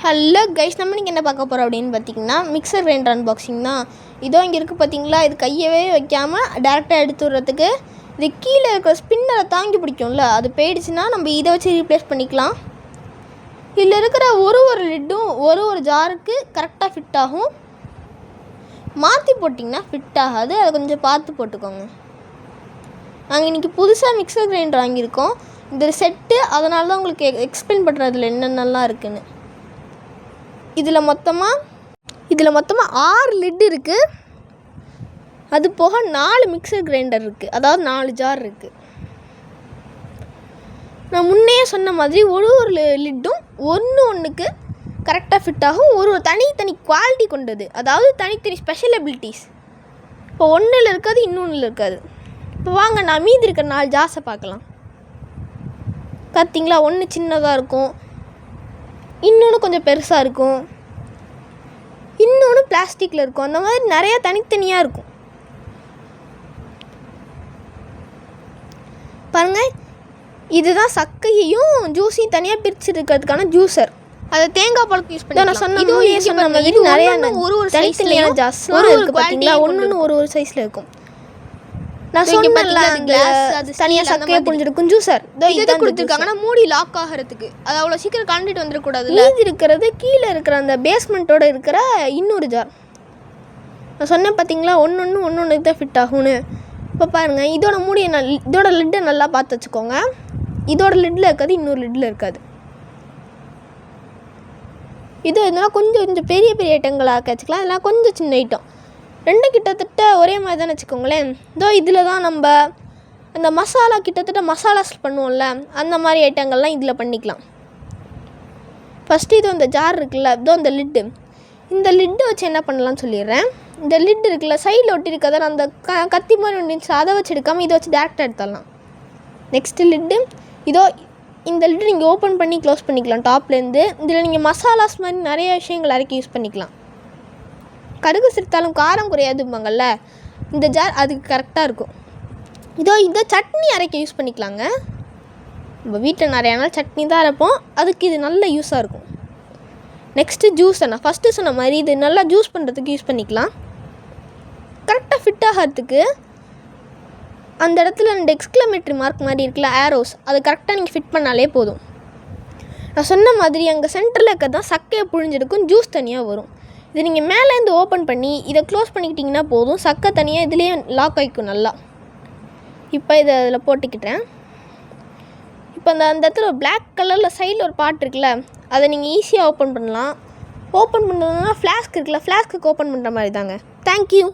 Hello guys, நம்ம இன்றைக்கி என்ன பார்க்க போகிறோம் அப்படின்னு பார்த்தீங்கன்னா மிக்சர் கிரைண்டர் அன்பாக்சிங் தான். இதோ இங்கே இருக்குது பார்த்தீங்களா, இது கையவே வைக்காமல் டேரெக்டாக எடுத்து விட்றதுக்கு. இது கீழே இருக்கிற ஸ்பின்னரை தாங்கி பிடிக்கும்ல, அது போயிடுச்சுன்னா நம்ம இதை வச்சு ரீப்ளேஸ் பண்ணிக்கலாம். இதில் இருக்கிற ஒரு லிட்டும் ஒரு ஜாருக்கு கரெக்டாக ஃபிட் ஆகும். மாற்றி போட்டிங்கன்னா ஃபிட் ஆகாது, அதை கொஞ்சம் பார்த்து போட்டுக்கோங்க. நாங்கள் இன்றைக்கி புதுசாக மிக்சர் கிரைண்டர் வாங்கியிருக்கோம். இந்த செட்டு, அதனால தான் உங்களுக்கு எக்ஸ்பிளைன் பண்ணுறதுல என்னென்னலாம் இருக்குதுன்னு. இதில் மொத்தமாக 6 லிட் இருக்குது. அது போக 4 மிக்சர் கிரைண்டர் இருக்குது, அதாவது 4 ஜார் இருக்குது. நான் முன்னே சொன்ன மாதிரி ஒரு லிட்டும் ஒன்றுக்கு கரெக்டாக ஃபிட் ஆகும். ஒரு தனி குவாலிட்டி கொண்டது, அதாவது தனித்தனி ஸ்பெஷல் எபிலிட்டிஸ். இப்போ ஒன்றில் இருக்காது, இன்னொன்றில் இருக்காது. இப்போ வாங்க, நான் மீதி இருக்கிற 4 ஜார்ஸை பார்க்கலாம். பார்த்தீங்களா, ஒன்று சின்னதாக இருக்கும், இன்னொன்று கொஞ்சம் பெருசாக இருக்கும், இன்னொன்று பிளாஸ்டிக்கில் இருக்கும். அந்த மாதிரி நிறையா தனித்தனியாக இருக்கும். பாருங்கள், இதுதான் சக்கையையும் ஜூஸையும் தனியாக பிரித்து இருக்கிறதுக்கான ஜூஸர். அதை தேங்காய் பழக்கம் யூஸ் பண்ணி நான் சொன்ன மாதிரி நிறையா ஒரு தனித்தனியான ஜாஸ் இருக்குது. பார்த்தீங்களா, ஒன்று ஒரு சைஸில் இருக்கும். நான் சொன்னேன்ல, அது தனியாக சக்கையை புரிஞ்சிருக்கும் ஜூஸர். இதை கொடுத்துருக்காங்கன்னா மூடி லாக் ஆகிறதுக்கு, அது அவ்வளோ சீக்கிரம் கலந்துட்டு வந்துடக்கூடாது. மீதி இருக்கிறது கீழே இருக்கிற அந்த பேஸ்மெண்ட்டோடு இருக்கிற இன்னொரு ஜார். நான் சொன்னேன் பார்த்தீங்களா, ஒன்று தான் ஃபிட் ஆகும்னு. இப்போ பாருங்கள், இதோட லிட்டை நல்லா பார்த்து வச்சுக்கோங்க. இதோட லிட்டில் இருக்காது, இன்னொரு லிட்டில் இருக்காது. இதெல்லாம் கொஞ்சம் பெரிய ஐட்டங்களாக வச்சுக்கலாம், இதெல்லாம் கொஞ்சம் சின்ன ஐட்டம். ரெண்டும் கிட்டத்தட்ட ஒரே மாதிரி தான் வச்சுக்கோங்களேன். இதோ இதில் தான் நம்ம அந்த கிட்டத்தட்ட மசாலாஸ் பண்ணுவோம்ல, அந்த மாதிரி ஐட்டங்கள்லாம் இதில் பண்ணிக்கலாம். ஃபஸ்ட்டு இது இந்த ஜார் இருக்குல்ல, இதோ இந்த லிட்டு. இந்த லிட்டை வச்சு என்ன பண்ணலாம்னு சொல்லிடுறேன். இந்த லிட் இருக்குல்ல, சைடில் ஒட்டி இருக்கதை அந்த கத்தி மாதிரி ஒன்று, அதை வச்சு எடுக்காமல் இதை வச்சு டேரெக்டாக எடுத்துடலாம். நெக்ஸ்ட்டு லிட்டு, இதோ இந்த லிட்டு நீங்கள் ஓப்பன் பண்ணி க்ளோஸ் பண்ணிக்கலாம் டாப்லேருந்து. இதில் நீங்கள் மசாலாஸ் மாதிரி நிறைய விஷயங்கள் அரைக்கி யூஸ் பண்ணிக்கலாம். கடுகு சிரித்தாலும் காரம் குறையாதுப்பாங்கள்ல, இந்த ஜார் அதுக்கு கரெக்டாக இருக்கும். இதை சட்னி அரைக்க யூஸ் பண்ணிக்கலாங்க. நம்ம வீட்டில் நிறையா நாள் சட்னி தான் அரைப்போம், அதுக்கு இது நல்ல யூஸாக இருக்கும். Next juice. நான் ஃபஸ்ட்டு சொன்ன மாதிரி இது நல்லா ஜூஸ் பண்ணுறதுக்கு யூஸ் பண்ணிக்கலாம். கரெக்டாக ஃபிட் ஆகிறதுக்கு அந்த இடத்துல 2 எக்ஸ்க்ளமேட்டரி மார்க் மாதிரி இருக்குல்ல, ஏரோஸ், அது கரெக்டாக நீங்கள் ஃபிட் பண்ணாலே போதும். நான் சொன்ன மாதிரி அங்கே சென்டரில் இருக்கிறது தான் சக்கையை புழிஞ்செடுக்கும், ஜூஸ் தனியாக வரும். இது நீங்கள் மேலேருந்து ஓப்பன் பண்ணி இதை க்ளோஸ் பண்ணிக்கிட்டிங்கன்னா போதும், சக்கை தனியாக இதுலேயே லாக் ஆகிக்கும் நல்லா. இப்போ இதை அதில் போட்டுக்கிட்டேன். இப்போ அந்த இடத்துல ஒரு பிளாக் கலரில் சைடில் ஒரு பார்ட் இருக்குல்ல, அதை நீங்கள் ஈஸியாக ஓப்பன் பண்ணலாம். ஓப்பன் பண்ணுறதுனா ஃப்ளாஸ்க் இருக்குல்ல, ஃப்ளாஸ்க்கு ஓப்பன் பண்ணுற மாதிரி தாங்க. தேங்க்யூ.